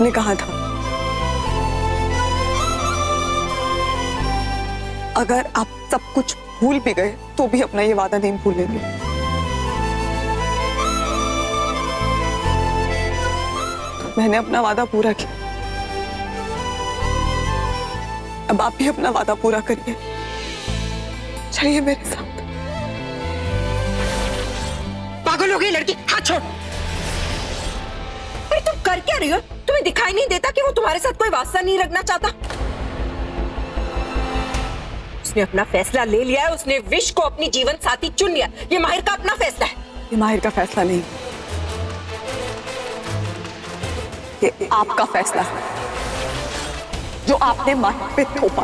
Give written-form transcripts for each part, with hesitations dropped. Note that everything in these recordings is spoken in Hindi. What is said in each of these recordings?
आपने कहा था अगर आप सब कुछ भूल भी गए तो भी अपना ये वादा नहीं भूलेंगे। तो मैंने अपना वादा पूरा किया, अब आप भी अपना वादा पूरा करिए। चलिए मेरे साथ। पागल हो गई लड़की, हाथ छोड़। अरे तुम कर क्या रही हो? तुम्हें दिखाई नहीं देता कि वो तुम्हारे साथ कोई वास्ता नहीं रखना चाहता? उसने अपना फैसला ले लिया है, उसने विश को अपनी जीवन साथी चुन लिया। ये माहिर का अपना फैसला है। ये माहिर का फैसला नहीं, ये आपका फैसला है जो आपने माहिर पे थोपा।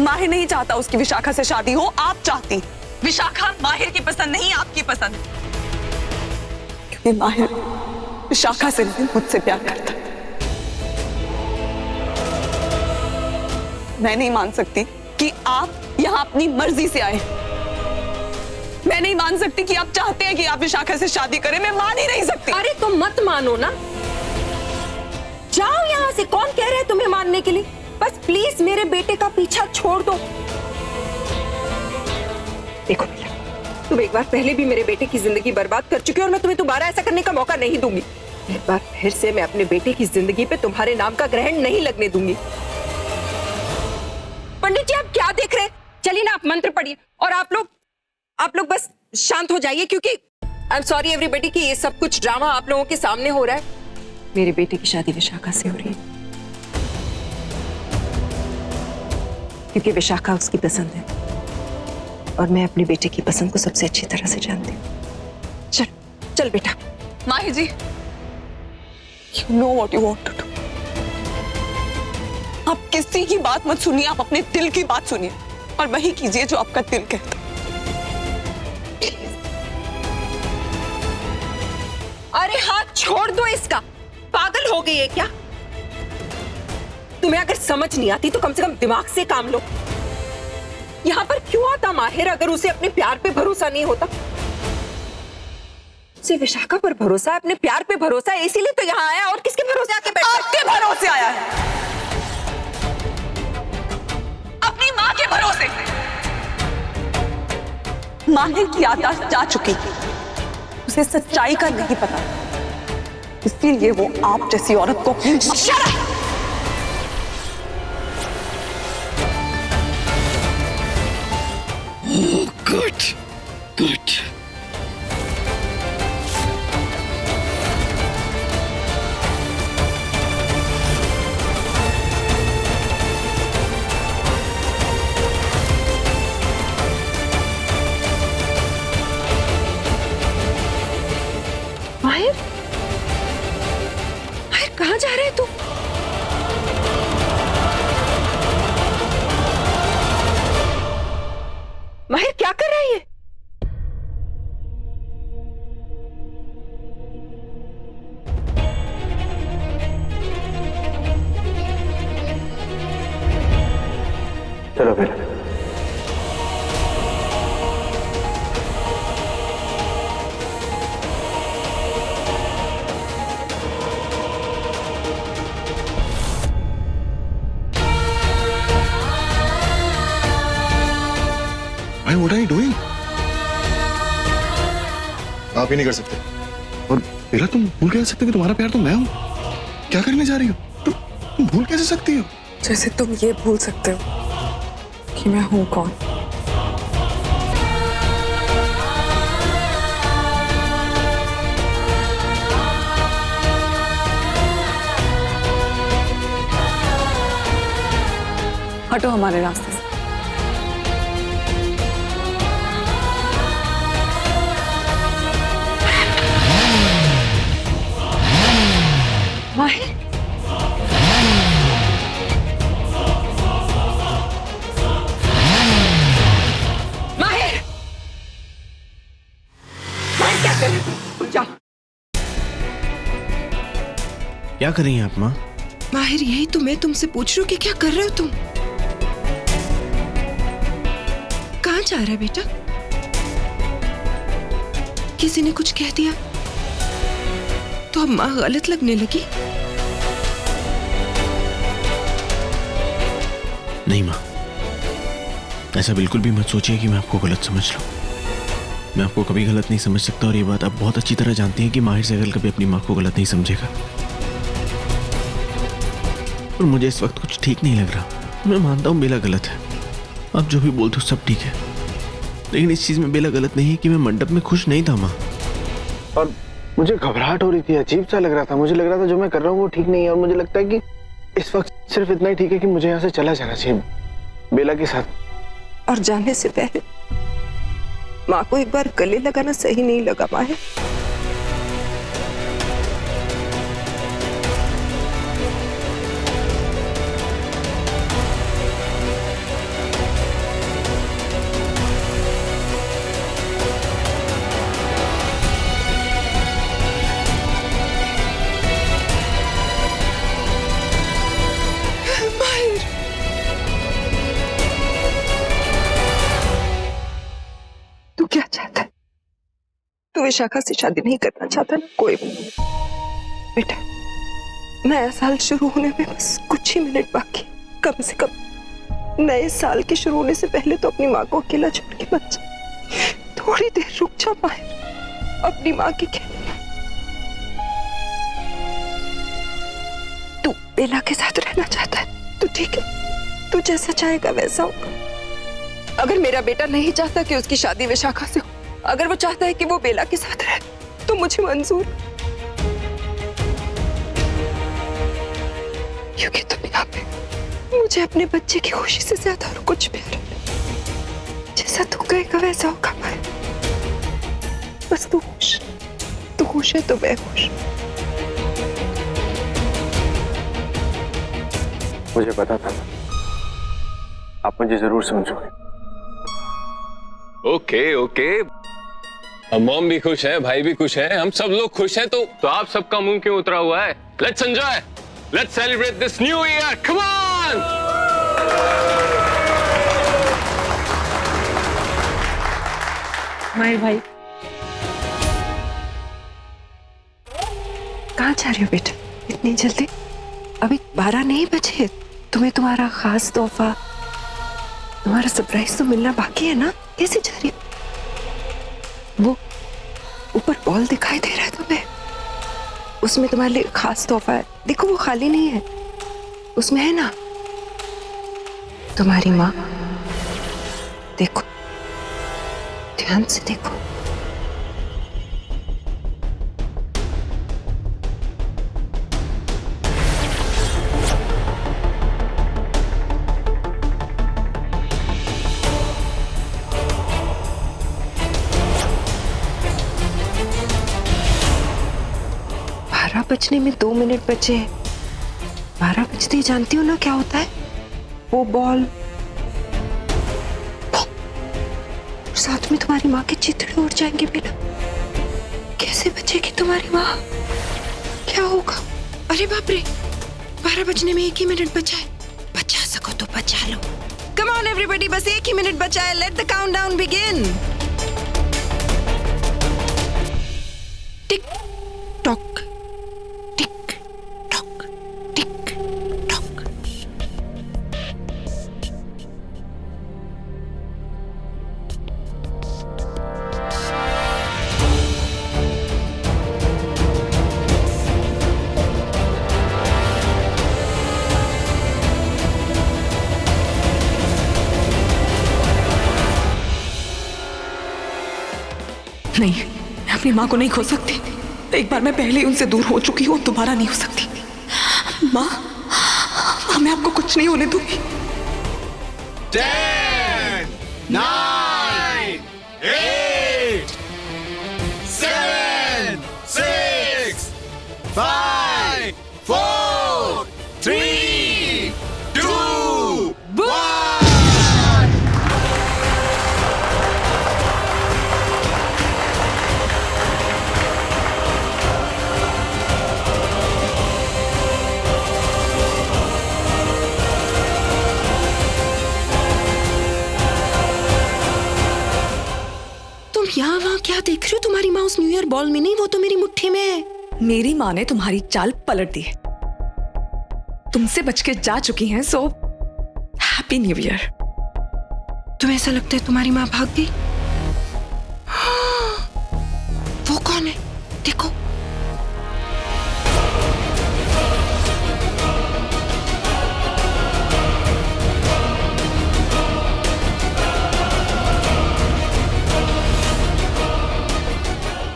माहिर नहीं चाहता उसकी विशाखा से शादी हो, आप चाहती। विशाखा माहिर की पसंद नहीं, आपकी पसंद है। क्योंकि माहिर विशाखा से नहीं, मुझसे प्यार करता है। मैं नहीं मान सकती कि आप यहां अपनी मर्जी से आए। मैं नहीं मान सकती कि आप चाहते हैं कि आप विशाखा से शादी करें। मैं मान ही नहीं सकती। अरे तुम मत मानो ना, जाओ यहां से। कौन कह रहा है तुम्हें मानने के लिए? बस प्लीज मेरे बेटे का पीछा छोड़ दो। देखो बेटा, तुम एक बार पहले भी मेरे बेटे की जिंदगी बर्बाद कर चुकी हो और मैं तुम्हें दोबारा ऐसा करने का मौका नहीं दूंगी। एक बार फिर से मैं अपने बेटे की जिंदगी पे तुम्हारे नाम का ग्रहण नहीं लगने दूंगी। पंडित जी, आप क्या देख रहे हैं? चलिए ना, आप मंत्र पढ़िए और आप लोग बस शांत हो जाइए, क्योंकि आई एम सॉरी एवरीबॉडी कि ये सब कुछ ड्रामा आप लोगों के सामने हो रहा है। मेरे बेटे की शादी विशाखा से हो रही है क्योंकि विशाखा उसकी पसंद है और मैं अपने बेटे की पसंद को सबसे अच्छी तरह से जानती हूँ। चल चल बेटा। माहिर जी, you know what you want to do. आप किसी की बात मत सुनिए, आप अपने दिल की बात सुनिए और वही कीजिए जो आपका दिल कहता। अरे हाथ छोड़ दो इसका। पागल हो गई है क्या? तुम्हें अगर समझ नहीं आती तो कम से कम दिमाग से काम लो। यहां पर क्यों आता माहिर अगर उसे अपने प्यार पे भरोसा नहीं होता? उसे विशाखा पर भरोसा है, अपने प्यार पे भरोसा है, इसीलिए तो यहाँ आया। और किसके भरोसे आके बैठा? आपके भरोसे आया है, अपनी माँ के भरोसे। माहिर की याददाश्त जा चुकी, उसे सच्चाई का नहीं पता, इसलिए वो आप जैसी औरत को गुड गुड। माहिर, माहिर कहाँ जा रहे तू? माहिर क्या कर रही है? चलो फिर। भाई व्हाट आर यू डूइंग? आप ही नहीं कर सकते। और बेला, तुम भूल कैसे सकते हो कि तुम्हारा प्यार तो मैं हूं? क्या करने जा रही हो? तुम भूल कैसे सकती हो? जैसे तुम ये भूल सकते हो कि मैं हूं कौन। हटो हमारे रास्ते से। माहिर, माहिर, माहिर क्या कर रहे हो? जाओ। क्या कर रही हैं आप माँ? माहिर, यही तो मैं तुमसे पूछ रही हूँ कि क्या कर रहे हो तुम? कहाँ जा रहा है बेटा? किसी ने कुछ कह दिया? तो अब माँ गलत लगने लगी। नहीं माँ, ऐसा बिल्कुल भी मत सोचिए कि मैं आपको गलत समझ लूं। मैं आपको कभी गलत नहीं समझ सकता और ये बात आप बहुत अच्छी तरह जानती हैं कि माहिर सहगल कभी अपनी माँ को गलत नहीं समझेगा। और मुझे इस वक्त कुछ ठीक नहीं लग रहा। मैं मानता हूँ बेला गलत है, आप जो भी बोलते हो सब ठीक है, लेकिन इस चीज में बेला गलत नहीं है कि मैं मंडप में खुश नहीं था माँ। और मुझे घबराहट हो रही थी, अजीब सा लग रहा था। मुझे लग रहा था जो मैं कर रहा हूँ वो ठीक नहीं है, और मुझे लगता है कि इस वक्त सिर्फ इतना ही ठीक है कि मुझे यहाँ से चला जाना चाहिए बेला के साथ। और जाने से पहले माँ को एक बार गले लगाना सही नहीं लगा माहिर। तू क्या चाहता है? तू विशाखा से शादी नहीं करना चाहता ना? कोई नहीं बेटा, नया साल शुरू होने में बस कुछ ही मिनट बाकी। कम से कम नए साल के शुरू होने से पहले तो अपनी माँ को अकेला छोड़ के मत जा। थोड़ी देर रुक जा माहिर, अपनी माँ के कहने। तू बेला के साथ रहना चाहता है तो ठीक है, तू जैसा चाहेगा वैसा होगा। अगर मेरा बेटा नहीं चाहता कि उसकी शादी विशाखा से हो, अगर वो चाहता है कि वो बेला के साथ रहे, तो मुझे मंजूर। क्योंकि दुनिया में मुझे अपने बच्चे की खुशी से ज्यादा और कुछ प्यारा नहीं। जैसा तू कहेगा वैसा होगा माहिर। बस तू खुश है तो मैं खुश। मुझे पता था आप मुझे जरूर समझोगे। ओके ओके, अब मॉम भी खुश है, भाई भी खुश है, हम सब लोग खुश हैं, तो आप सबका मुंह क्यों उतरा हुआ है? Let's enjoy, let's celebrate this new year, come on! माहिर भाई, कहाँ जा रहे हो बेटा इतनी जल्दी? अभी 12 नहीं बजे। तुम्हें तुम्हारा खास तोहफा, तुम्हारा सरप्राइज तो मिलना बाकी है ना? कैसे जा रही हो? वो ऊपर बॉल दिखाई दे रहा है तुम्हें? उसमें तुम्हारे लिए खास तोहफा है। देखो वो खाली नहीं है, उसमें है ना तुम्हारी माँ। देखो, ध्यान से देखो। बजने में 2 मिनट बचे हैं। 12 बजते ही जानती हो ना क्या होता है? वो बॉल और साथ में तुम्हारी माँ के चितड़े उड़ जाएंगे बेटा। कैसे बचेगी तुम्हारी माँ? क्या होगा? अरे बाप रे, 12 बजने में 1 ही मिनट बचा है। बचा सको तो बचा लो। कम ऑन एवरीबॉडी, बस 1 ही मिनट बचा है। Let the countdown begin. Tick tock, नहीं, मैं अपनी माँ को नहीं खो सकती। एक बार मैं पहले ही उनसे दूर हो चुकी हूँ, दोबारा नहीं हो सकती। माँ, मैं आपको कुछ नहीं होने दूंगी। 10, 9, 8, 7, 6, 5, 4, 3, 2, 1. यहाँ वहाँ क्या देख रही हो? तुम्हारी माँ उस न्यू ईयर बॉल में नहीं, वो तो मेरी मुट्ठी में है। मेरी माँ ने तुम्हारी चाल पलट दी है, तुमसे बच के जा चुकी हैं, सो हैप्पी न्यू ईयर। तुम्हें ऐसा लगता है तुम्हारी माँ भाग गई? वो कौन है? देखो।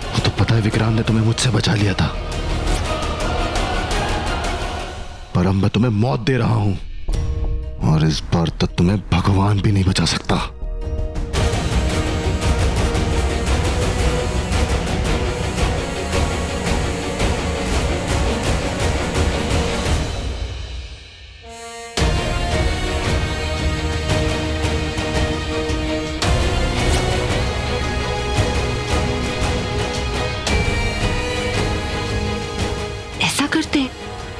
वो तो पता है विक्रांत ने तुम्हें मुझसे बचा लिया था, पर अब मैं तुम्हें मौत दे रहा हूं, और इस बार तक तुम्हें भगवान भी नहीं बचा सकता। ऐसा करते हैं,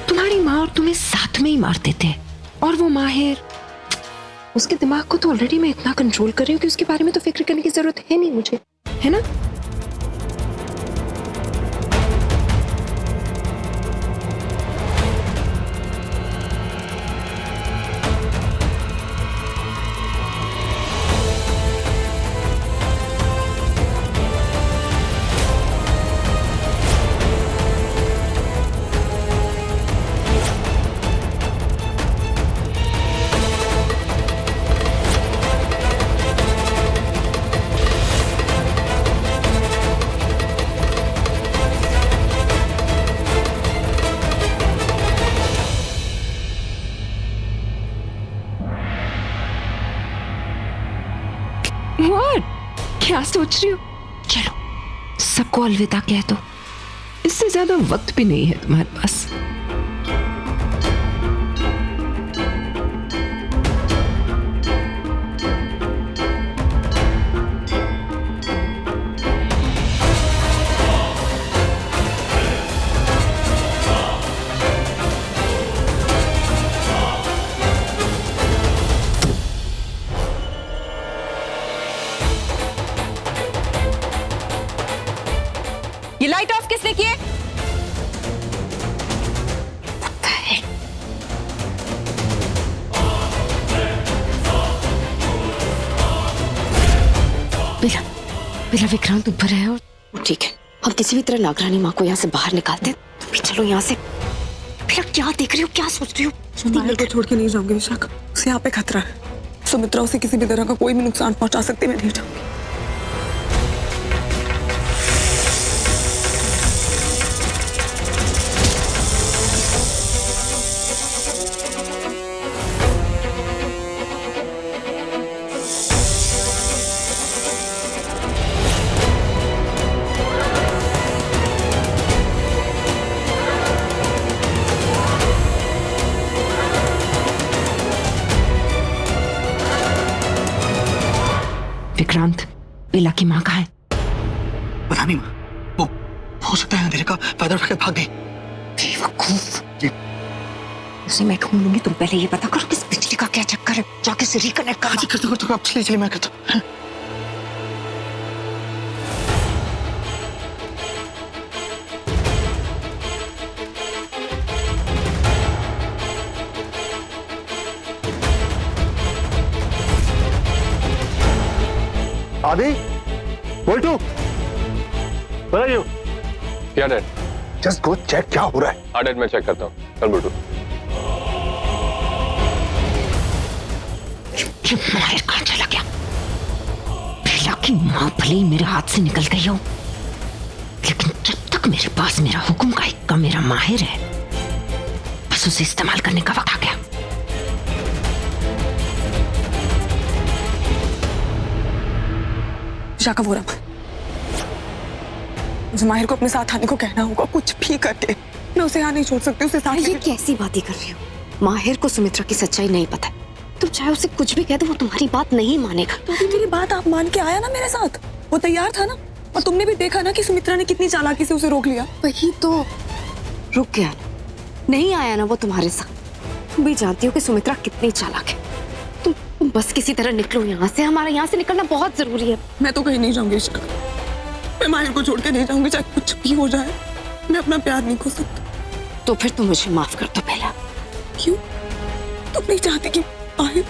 तुम्हारी माँ और तुम्हें साथ में ही मार देते हैं। और वो माहिर, उसके दिमाग को तो ऑलरेडी मैं इतना कंट्रोल कर रही हूँ कि उसके बारे में तो फिक्र करने की जरूरत है नहीं मुझे, है ना? What? क्या सोच रही हो? चलो सबको अलविदा कह दो, इससे ज्यादा वक्त भी नहीं है तुम्हारे पास। ये लाइट ऑफ किसने की है? बेला, बेला विक्रांत ऊपर है और ठीक है, हम किसी भी तरह नागरानी माँ को यहाँ से बाहर निकालते हैं। तुम भी चलो यहाँ से। बेला क्या देख रही हो, क्या सोच रही हो? माहिर को छोड़ के नहीं जाऊंगी विशाखा, उसे यहाँ पे खतरा है। सुमित्रा उसे किसी भी तरह का कोई भी नुकसान पहुंचा सकती, मैं नहीं जाऊंगी। विक्रांत, बेला की माँ कहाँ है? पता नहीं माँ, वो हो सकता है अंधेरे का फायदा उठा के भाग गई। बेवकूफ, उसे मैं ढूंढ लूंगी। तुम पहले ये पता करो कि इस बिजली का क्या चक्कर है, जाके से रिकनेक्ट करो। आप चलिए मैं करता हूँ। आदि, बोल्टू, where are you? क्या डैड? जस्ट गो चेक क्या हो रहा है। हाँ डैड, मैं चेक करता हूँ। चल बुल्टू। माहिर कहाँ चला गया? बेला की माँ भले ही मेरे हाथ से निकल गई हो, लेकिन जब तक मेरे पास मेरा हुक्म का इक्का मेरा माहिर है, बस उसे इस्तेमाल करने का वक्त आ गया। विशाखा वो रहा, मुझे माहिर को अपने साथ आने को कहना होगा, कुछ भी करके। मैं उसे यहाँ नहीं छोड़ सकती, उसे साथ। ये कैसी बातें कर रही हो? माहिर को सुमित्रा की सच्चाई नहीं पता है। तुम चाहे उसे कुछ भी कह दो, वो तुम्हारी बात नहीं मानेगा। तो अभी मेरी बात आप मान के आया ना मेरे साथ, वो तैयार था ना, और तुमने भी देखा ना कि सुमित्रा ने कितनी चालाकी से उसे रोक लिया। वही तो, रुक गया ना, नहीं आया ना वो तुम्हारे साथ। तुम भी जानती हो कि सुमित्रा कितनी चालाक है। तुम बस किसी तरह निकलो यहाँ से, हमारा यहाँ से निकलना बहुत जरूरी है। मैं तो कहीं नहीं जाऊंगी इश्क, मैं माहिर को छोड़ के नहीं जाऊंगी, चाहे कुछ भी हो जाए। मैं अपना प्यार नहीं खो सकती। तो फिर तुम मुझे माफ कर दो बेला। क्यों? तुम नहीं चाहती कि माहिर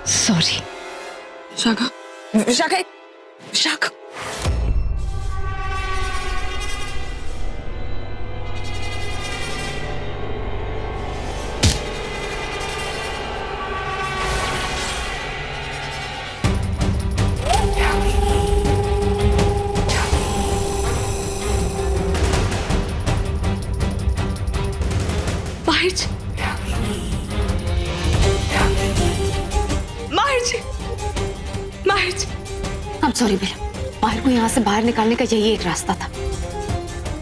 सॉरी। विशाखा, विशाखा, विशाखा। माहिर जी, माहिर जी, माहिर जी। I'm sorry बेला, माहिर को यहाँ से बाहर निकालने का यही एक रास्ता था।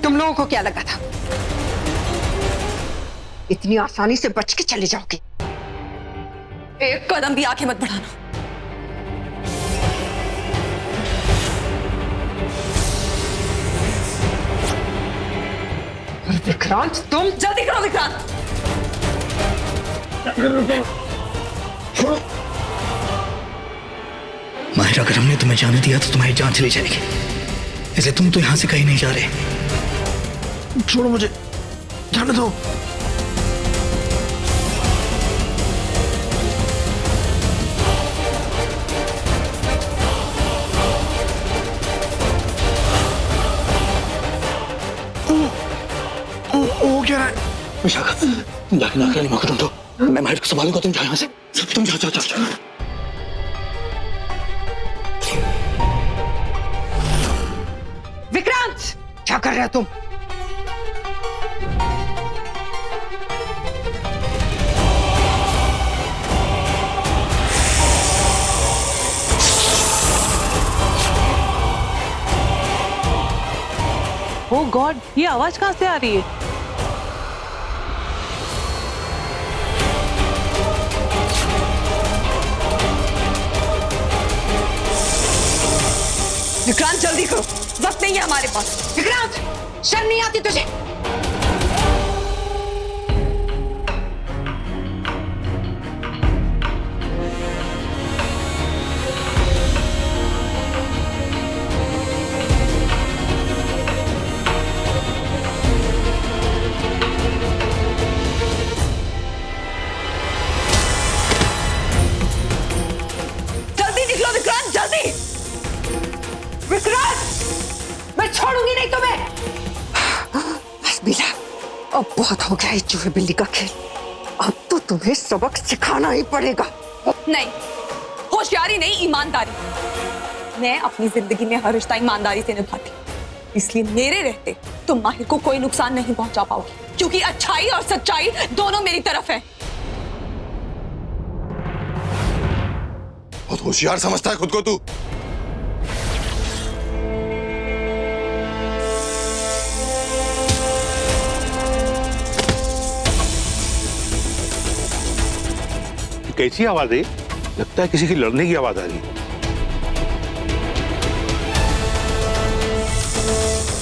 तुम लोगों को क्या लगा था इतनी आसानी से बच के चले जाओगे? एक कदम भी आगे मत बढ़ाना। विक्रांत, तुम जल्दी करो विक्रांत। माहिर, अगर हमने तुम्हें जाने दिया तो तुम्हारी जान चली जाएगी, इसलिए तुम तो यहां से कहीं नहीं जा रहे। छोड़ो मुझे, जाने दो। वो क्या है? विशाखा, तुम जाके नाक वाली माँ को ढूंढो, मैं माहिर को संभालूंगा, तुम जाओ यहाँ से। तुम जाओ जाओ जाओ। विक्रांत, क्या कर रहे हो तुम? ओह गॉड, ये आवाज कहां से आ रही है? विक्रांत जल्दी करो, वक्त नहीं है हमारे पास। विक्रांत, शर्म नहीं आती तुझे? जल्दी निकलो विक्रांत, जल्दी। विक्रांत, मैं छोड़ूंगी नहीं तुम्हें। बस बिला, अब बहुत हो गया ये चूहे बिल्ली का खेल। अब तो तुम्हें सबक सिखाना ही पड़ेगा। नहीं, होशियारी नहीं, ईमानदारी। मैं अपनी जिंदगी में हर रिश्ता ईमानदारी से निभाती, इसलिए मेरे रहते तुम माहिर को कोई नुकसान नहीं पहुंचा पाओगे, क्योंकि अच्छाई और सच्चाई दोनों मेरी तरफ है। बहुत होशियार समझता है खुद को तू। कैसी आवाज है? लगता है किसी की लड़ने की आवाज आ रही है।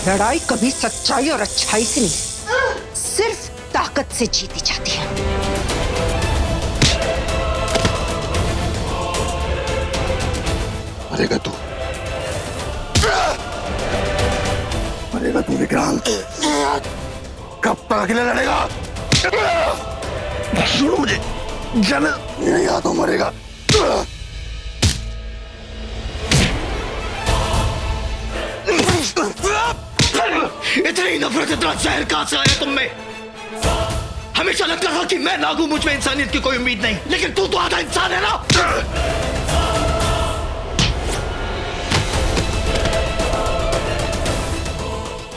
लड़ाई कभी सच्चाई और अच्छाई से नहीं, सिर्फ ताकत से जीती जाती है। मरेगा तू, मरेगा तू विक्रांत। कब तक अकेले लड़ेगा? छोड़ो मुझे, जाने। नहीं आ तो मरेगा। इतनी नफरत, इतना जहर कहां से आया तुम में? हमेशा लगता था कि मैं नागू, मुझ में इंसानियत की कोई उम्मीद नहीं, लेकिन तू तो आधा इंसान है ना।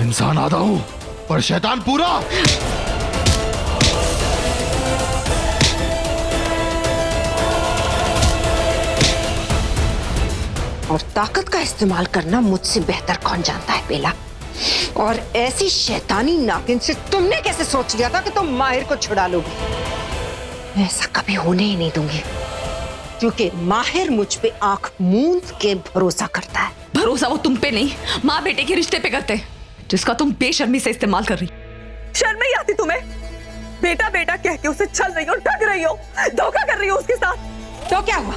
इंसान आधा हूं पर शैतान पूरा। और ताकत का इस्तेमाल करना मुझसे बेहतर कौन जानता है बेला? और ऐसी शैतानी नागिन से तुमने कैसे सोच लिया था कि तुम माहिर को छुड़ा लोगी? मैं ऐसा कभी होने ही नहीं दूंगी, क्योंकि माहिर मुझ पे आंख मूंद के भरोसा करता है। भरोसा वो तुम पे नहीं, माँ बेटे के रिश्ते पे करते हैं, जिसका तुम बेशर्मी से इस्तेमाल कर रही। शर्म नहीं आती तुम्हें? बेटा बेटा कह के उसे छल रही हो, ठग रही हो, धोखा कर रही हो उसके साथ। तो क्या हुआ?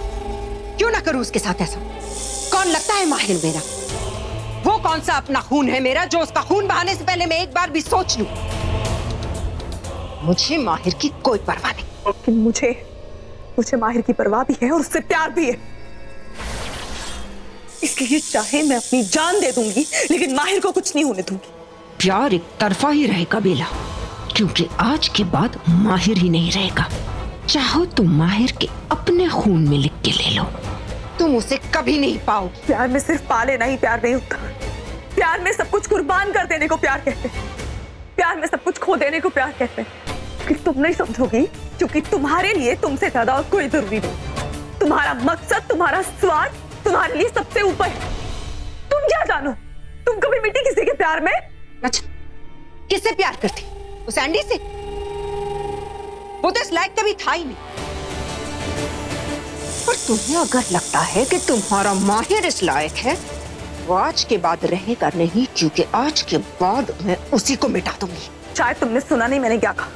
क्यों ना करूं उसके साथ ऐसा? कौन लगता है माहिर मेरा? वो कौन सा अपना खून है मेरा जो उसका खून बहाने से पहले मैं एक बार भी सोच लूं? मुझे माहिर की कोई परवाह नहीं। लेकिन मुझे माहिर की परवाह भी है और उससे प्यार भी है। इसलिए चाहे मैं अपनी जान दे दूंगी लेकिन माहिर को कुछ नहीं होने दूंगी। प्यार एक तरफा ही रहेगा बेला, क्योंकि आज के बाद माहिर ही नहीं रहेगा। चाहो तो माहिर के अपने खून में लिख के ले लो। तुम उसे कभी नहीं पाओगे। प्यार में सिर्फ पा लेना ही प्यार नहीं होता। प्यार में सब कुछ कुर्बान कर देने को प्यार कहते हैं। प्यार में सब कुछ खो देने को प्यार कहते हैं। कि तुम नहीं समझोगी क्योंकि तुम्हारे लिए तुमसे ज्यादा और कोई जरूरी नहीं। तुम्हारा मकसद, तुम्हारा स्वार्थ तुम्हारे लिए सबसे ऊपर है। तुम क्या जानो? तुम कभी मिट्टी किसी के प्यार में? अच्छा, किससे प्यार करती? उस एंडी से? वो तो इस लायक कभी था ही नहीं। पर तुम्हें अगर लगता है कि तुम्हारा माहिर इस लायक है, वो आज के बाद रहेगा नहीं, क्योंकि आज के बाद मैं उसी को मिटा दूंगी। शायद तुमने सुना नहीं मैंने क्या कहा।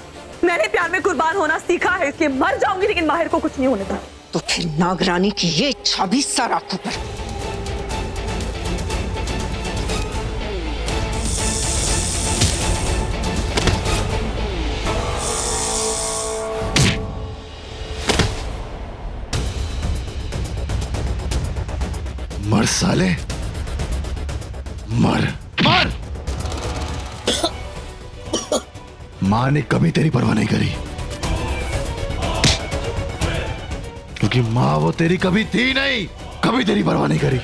मैंने प्यार में कुर्बान होना सीखा है, इसलिए मर जाऊंगी लेकिन माहिर को कुछ नहीं होने दूंगी। तो फिर नागरानी की ये इच्छा भी सर आंखों पर। मर साले, मर मर। मां ने कभी तेरी परवाह नहीं करी, क्योंकि मां वो तेरी कभी थी नहीं, कभी तेरी परवाह नहीं करी।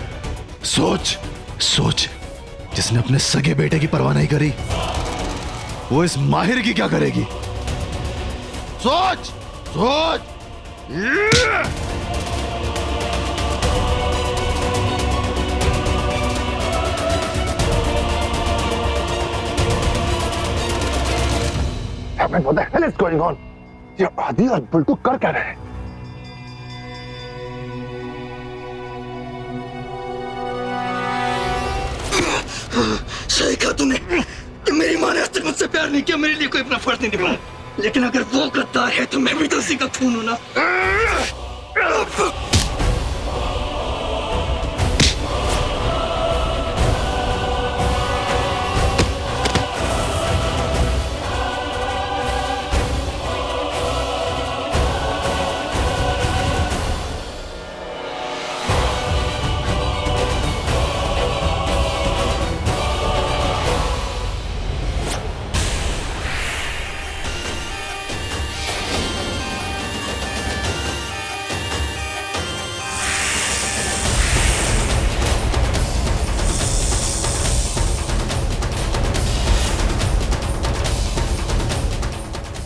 सोच सोच, जिसने अपने सगे बेटे की परवाह नहीं करी, वो इस माहिर की क्या करेगी? सोच सोच। What the hell is going on? ये आदि और बुल्टू कर क्या रहे हैं? सही कहा तूने कि मेरी माँ ने आज तक मुझसे प्यार नहीं किया, मेरे लिए कोई अपना फर्ज नहीं निभाया। लेकिन अगर वो गद्दार है तो मैं भी तो उसी का खून हूं ना।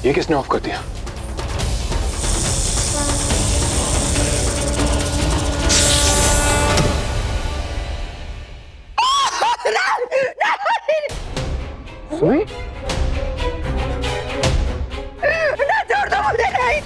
ये किसने ऑफ कर दिया? सुई? ना छोड़ दो मुझे। नहीं।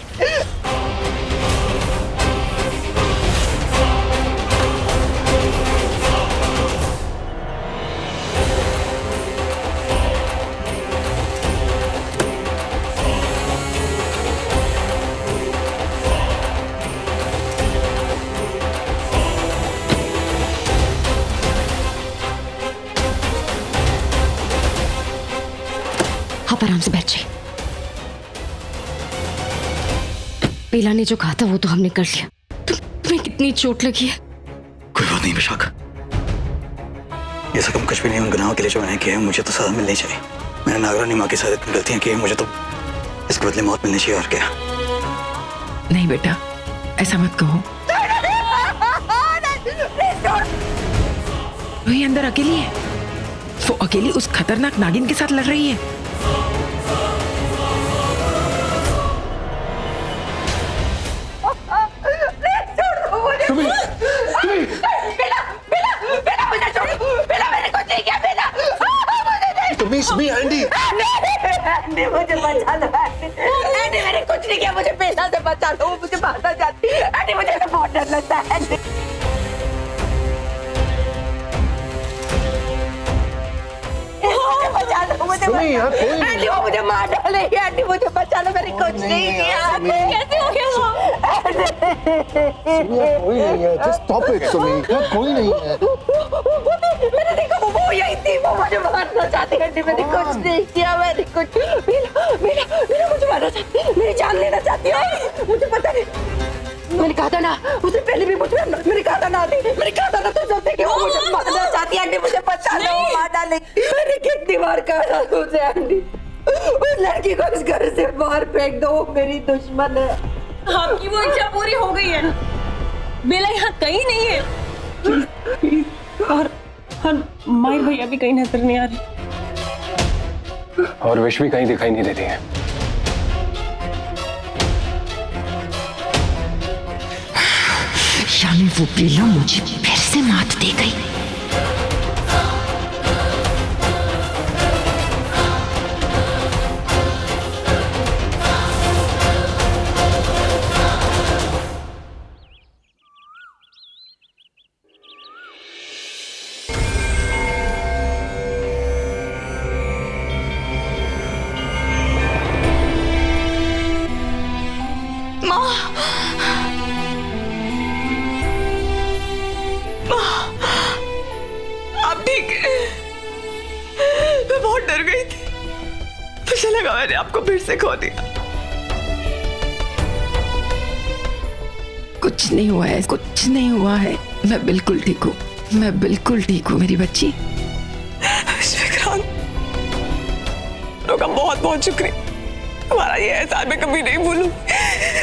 आप आराम से बैठ जाइए। बेला ने जो कहा था वो तो हमने कर लिया। तुम्हें कितनी चोट लगी है? कोई बात नहीं विशाखा, ये सब कुछ भी नहीं। उन गुनाहों के लिए जो मैंने किया है, मुझे तो सजा मिलनी चाहिए। मैंने नागरानी माँ के साथ इतनी गलतियां की हैं, मुझे तो इसके बदले मौत मिलनी चाहिए। और क्या? नहीं बेटा, ऐसा मत कहो। वही अंदर अकेली है, वो अकेली उस खतरनाक नागिन के साथ लड़ रही है। एंडी मुझे बचा लो। एंडी मैंने कुछ नहीं किया, मुझे पेशा से बचा लो। मुझे भागना चाहती है। एंडी मुझे तो बहुत डर लगता है। मुझे बचा लो। सुमी यार कोई नहीं। आंटी वो मुझे मार डालेगी, आंटी मुझे बचा लो, मैंने कुछ नहीं किया। कैसे हो गया वो? कोई नहीं है, जस्ट स्टॉप इट सुमी, यार कोई नहीं है। मैंने देखा वो यही थी, वो मुझे मारना चाहती है। आंटी मैंने कुछ नहीं किया, मैंने कुछ मेरा मुझे मारना चाहती, मेरी जान लेना चाहती है। मुझे पता नहीं, मैंने कहा था ना उससे पहले भी मुझे, मैंने कहा था ना आंटी, मैंने कहा था ना तुम सबसे कि वो मुझे मारना चाहती है। आंटी मुझे बचा लो, वो मार डालेगी। मैंने कितनी बार कहा था उसे आंटी, उस लड़की को इस घर से बाहर फेंक दो, वो मेरी दुश्मन है। आपकी वो इच्छा पूरी हो गई है ना? बेला यहाँ कहीं नहीं है। और माहिर भैया भी कहीं नजर नहीं आ रहे, और विश भी कहीं दिखाई नहीं देती है। यानी वो बेला मुझे फिर से मात दे गई। आप ठीक है? मैं बहुत डर गई थी, मुझे लगा मैंने आपको फिर से खो दिया। कुछ नहीं हुआ है, कुछ नहीं हुआ है। मैं बिल्कुल ठीक हूँ, मैं बिल्कुल ठीक हूँ मेरी बच्ची। विक्रांत, का बहुत बहुत शुक्रिया, तुम्हारा ये एहसान मैं कभी नहीं भूलूं।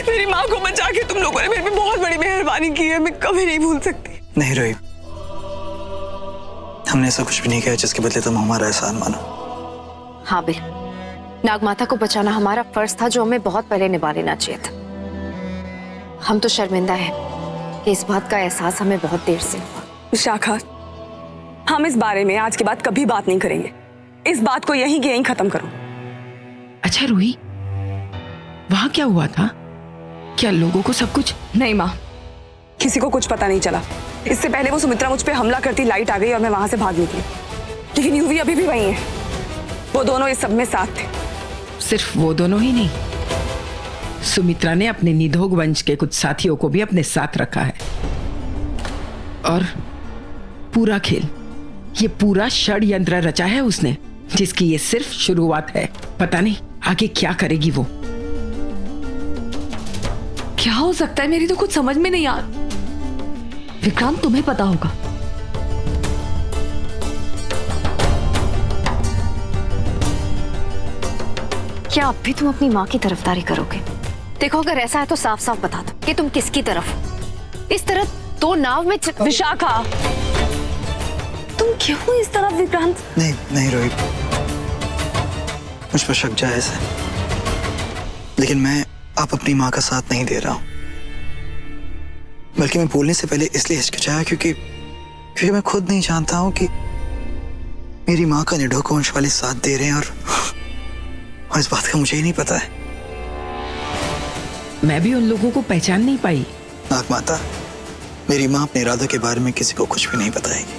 मेरी माँ को बचा के तुम लोगों ने मेरे पे बहुत बड़ी मेहरबानी की है, मैं कभी नहीं भूल सकती। नहीं रोही, हमने ऐसा कुछ भी नहीं किया जिसके बदले तुम हमारा एहसान मानो। हाँ बिल, नागमाता को बचाना हमारा फर्ज था, जो हमें बहुत पहले निभा लेना चाहिए था। हम तो शर्मिंदा हैं कि इस बात का एहसास हमें बहुत देर से हुआ। विशाखा, हम इस बारे में आज के बाद कभी बात नहीं करेंगे। इस बात को यहीं के यहीं खत्म करो। अच्छा रूही, वहां क्या हुआ था? क्या लोगों को सब कुछ? नहीं माँ, किसी को कुछ पता नहीं चला। इससे पहले वो सुमित्रा मुझ पे हमला करती लाइट आ गई और मैं वहां से भाग निकली, लेकिन यूवी अभी भी वहीं है। वो दोनों इस सब में साथ थे। सिर्फ वो दोनों ही नहीं, सुमित्रा ने अपने निधोग वंश के कुछ साथियों को भी अपने साथ रखा है। और पूरा खेल, ये पूरा षड्यंत्र रचा है उसने, जिसकी ये सिर्फ शुरुआत है। पता नहीं आगे क्या करेगी वो। क्या हो सकता है, मेरी तो कुछ समझ में नहीं आ। विक्रांत, तुम्हें पता होगा। क्या अब भी तुम अपनी माँ की तरफदारी करोगे? देखो, अगर ऐसा है तो साफ साफ बता दो कि तुम किसकी तरफ हो। इस तरह दो नाव में विशाखा, तुम क्यों इस तरफ? विक्रांत, नहीं नहीं रोहित, मुझ पर शक जायज है, लेकिन मैं आप अपनी माँ का साथ नहीं दे रहा हूं। बल्कि मैं बोलने से पहले इसलिए हिचकिचाया क्योंकि मैं खुद नहीं जानता हूं कि मेरी माँ का निधोग वंश वाले साथ दे रहे हैं, और इस बात का मुझे ही नहीं पता है। मैं भी उन लोगों को पहचान नहीं पाई। नागमाता, मेरी माँ अपने इरादों के बारे में किसी को कुछ भी नहीं बताएगी,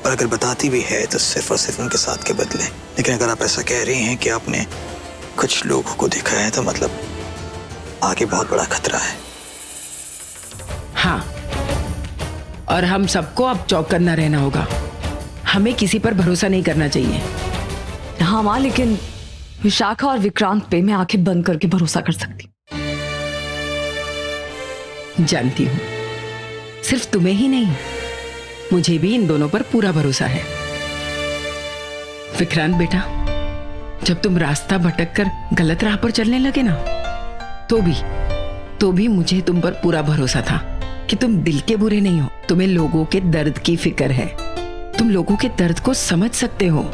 और अगर बताती भी है तो सिर्फ और सिर्फ उनके साथ के बदले। लेकिन अगर आप ऐसा कह रही हैं कि आपने कुछ लोगों को देखा है, तो मतलब आगे बहुत बड़ा खतरा है। हाँ, और हम सबको अब चौकन्ना रहना होगा। हमें किसी पर भरोसा नहीं करना चाहिए। हाँ माँ, लेकिन विशाखा और विक्रांत पे मैं आंखें बंद करके भरोसा कर सकती। जानती हूँ, सिर्फ तुम्हें ही नहीं, मुझे भी इन दोनों पर पूरा भरोसा है। विक्रांत बेटा, जब तुम रास्ता भटक कर गलत राह पर चलने लगे ना, तो भी मुझे तुम पर पूरा भरोसा था कि तुम दिल के बुरे नहीं हो। तुम्हें लोगों के दर्द की फिक्र है, तुम लोगों के दर्द को समझ सकते हो।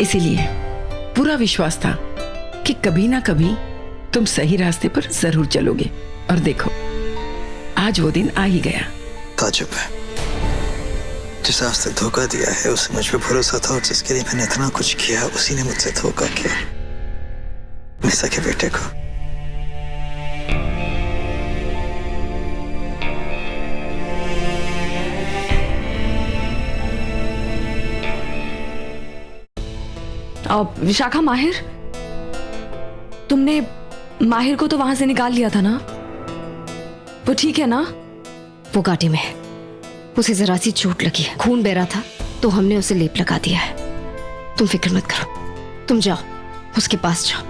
इसीलिए पूरा विश्वास था कि कभी ना कभी तुम सही रास्ते पर जरूर चलोगे। और देखो, आज वो दिन आ ही गया। ताजुब है, जिसे आज तक धोखा दिया है उसे मुझ पर भरोसा था, और जिसके लिए मैंने इतना कुछ किया उसी ने मुझसे धोखा किया, मेरे सगे बेटे को। विशाखा, माहिर, तुमने माहिर को तो वहां से निकाल लिया था ना? वो ठीक है ना? वो गाड़ी में है, उसे जरा सी चोट लगी है, खून बह रहा था तो हमने उसे लेप लगा दिया है। तुम फिक्र मत करो, तुम जाओ उसके पास जाओ।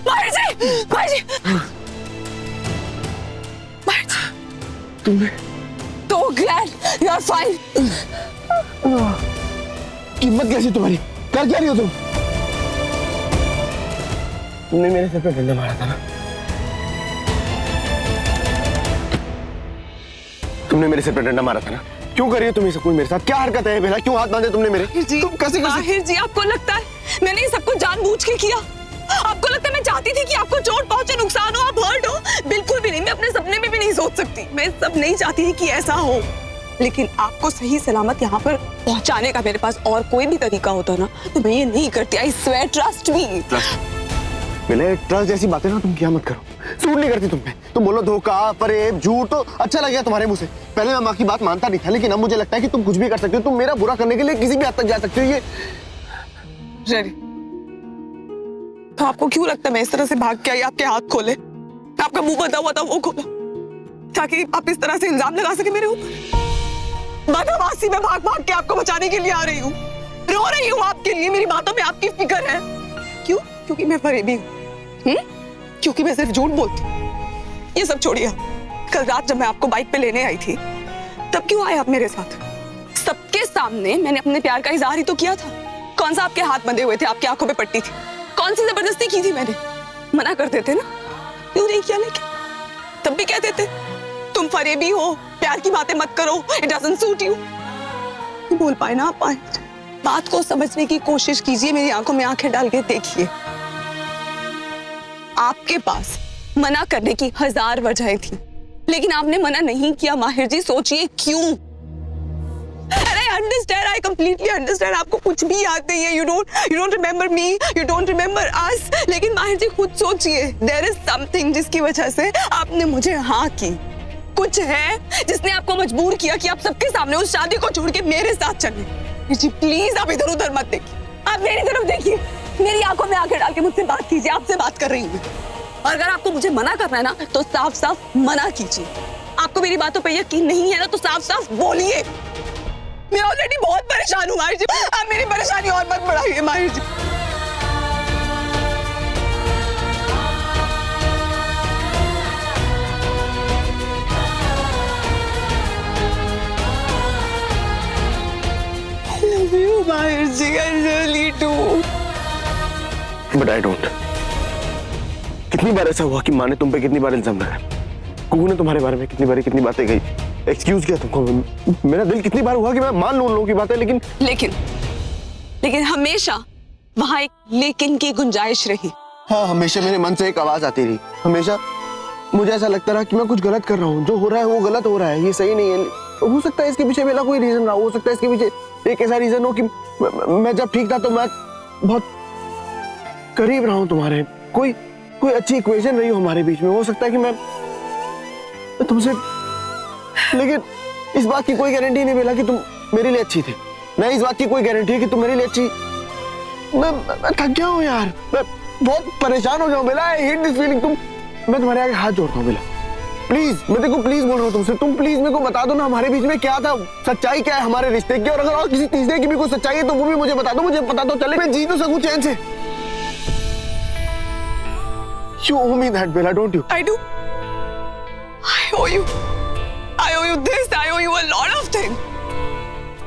माहिर जी, माहिर जी, माहिर जी, तुमने तो ग्लैड यू आर फाइन। हिम्मत कैसी तुम्हारी? कर क्या रही हो तुम? तुमने मेरे सर पे डंडा मारा था ना? तुमने मेरे सर पे डंडा मारा था ना? क्यों कर रही हो तुम ये सब कुछ मेरे साथ? क्या हरकत है बेला? क्यों हाथ बांधे तुमने मेरे? तुम कैसे माहिर जी, आपको लगता है मैंने ये सब कुछ जानबूझ के किया? आपको लगता है मैं चाहती थी कि आपको चोट पहुंचे, नुकसान हो, आप हर्ट हो? बिल्कुल भी नहीं। मैं अपने सपने में भी नहीं सोच सकती। मैं सब नहीं चाहती थी कि ऐसा हो, लेकिन आपको सही सलामत यहाँ पर पहुंचाने का मेरे पास और कोई भी तरीका होता ना तो मैं ये नहीं करती। I swear, trust me. Bela, trust जैसी बातें ना तुम क्या मत करो, सूट नहीं करती तुम पे। तुम बोलो धोखा, फरेब, झूठ तो अच्छा लग गया तुम्हारे मुंह से। पहले मैं माँ की बात मानता नहीं था, लेकिन अब मुझे लगता है कि तुम कुछ भी कर सकते हो। तुम मेरा बुरा करने के लिए किसी भी हद तक जा सकते हो। ये रेडी, तो आपको क्यों लगता है मैं इस तरह से भाग के आई आपके हाथ खोले? आपका मुंह बंधा हुआ था वो खोला ताकि आप इस तरह से इल्जाम लगा सके मेरे ऊपर? बदमाशी में भाग भाग के आपको बचाने के लिए आ रही हूँ, रो रही हूँ आपके लिए। मेरी बातों में आपकी फिक्र है। क्यों? क्योंकि मैं फरेबी हूँ? क्योंकि मैं सिर्फ झूठ बोलती हूँ? ये सब छोड़िए। कल रात जब मैं आपको बाइक पे लेने आई थी तब क्यों आए आप मेरे साथ? सबके सामने मैंने अपने प्यार का इजहार ही तो किया था। कौन सा आपके हाथ बंधे हुए थे, आपकी आंखों पे पट्टी थी? कौन सी जबरदस्ती की थी मैंने? मना करते थे ना, क्यों नहीं किया? लेकिन तब भी कहते थे तुम फरेबी हो, प्यार की बातें मत करो, इट डजंट सूट यू। बोल पाए ना आप? पाए बात को समझने की कोशिश कीजिए, मेरी आंखों में आंखें डाल के देखिए। आपके पास मना करने की 1000 वजहें थी, लेकिन आपने मना नहीं किया। माहिर जी, सोचिए क्यों? And I understand, I completely understand. आपको कुछ भी याद नहीं है. You don't remember me, you don't remember us. लेकिन माहिर जी खुद सोचिए, there is something जिसकी वजह से आपने मुझे हाँ की। कुछ है जिसने आपको मजबूर किया कि आप सबके सामने उस शादी को छोड़ के मेरे साथ चले। जी प्लीज आप इधर उधर मत देखिए, आप मेरी तरफ देखिए, मेरी आंखों में आंखें डाल के मुझसे बात कीजिए। आपसे बात कर रही हूँ, और अगर आपको मुझे मना करना है ना तो साफ साफ मना कीजिए। आपको मेरी बातों पर यकीन नहीं है ना तो साफ साफ बोलिए। मैं ऑलरेडी बहुत परेशान हूँ माहिर जी, आप मेरी परेशानी और मत बढ़ाइए माहिर जी। I love you माहिर जी, I really do. But I don't. कितनी बार ऐसा हुआ कि माँ ने तुम पे कितनी बार इल्जाम लगाया, कुकू ने तुम्हारे बारे में कितनी बातें कही, एक्सक्यूज किया तुमको। मेरा दिल कितनी बार हुआ कि मैं मान लूं उन लोगों की बातें, लेकिन हमेशा वहां एक लेकिन की गुंजाइश रही। हाँ, हमेशा मेरे मन से एक आवाज आती रही। हमेशा मुझे ऐसा लगता रहा कि मैं कुछ गलत कर रहा हूँ, जो हो रहा है वो गलत हो रहा है, ये सही नहीं है। हो सकता है इसके पीछे मेरा कोई रीजन रहा, हो सकता है इसके पीछे एक ऐसा रीजन हो कि मैं जब ठीक था तो मैं बहुत करीब रहा हूँ तुम्हारे, कोई अच्छी इक्वेशन रही हो हमारे बीच में। हो सकता है कि मैं तुमसे, लेकिन इस बात की कोई गारंटी नहीं मिला कि तुम मेरे लिए अच्छी थी। नहीं, इस बात की कोई गारंटी है कि तुम मेरे लिए अच्छी। मैं थक गया हूँ यार, मैं बहुत परेशान हो गया हूँ Bela. I hate this feeling. मैं तुम्हारे आगे हाथ जोड़ता हूँ बेला, प्लीज, मैं तेरे को प्लीज बोल रहा हूँ तुमसे, तुम प्लीज मेरे को बता दो ना हमारे बीच में क्या था, सच्चाई क्या है हमारे रिश्ते की। और अगर और किसी तीसरे की भी कोई सच्चाई है तो वो भी मुझे बता दो, मुझे पता तो चले, मैं जी तो सकूं चैन से। You owe me that, Bella, don't you? I do. I owe you this, I owe you a lot of things.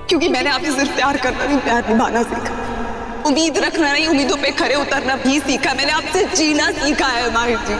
क्योंकि मैंने आपसे सिर्फ प्यार करना नहीं, प्यार निभाना सीखा। उम्मीद रखना नहीं, उम्मीदों पे खरे उतरना भी सीखा। मैंने आपसे जीना सीखा है माहिर जी।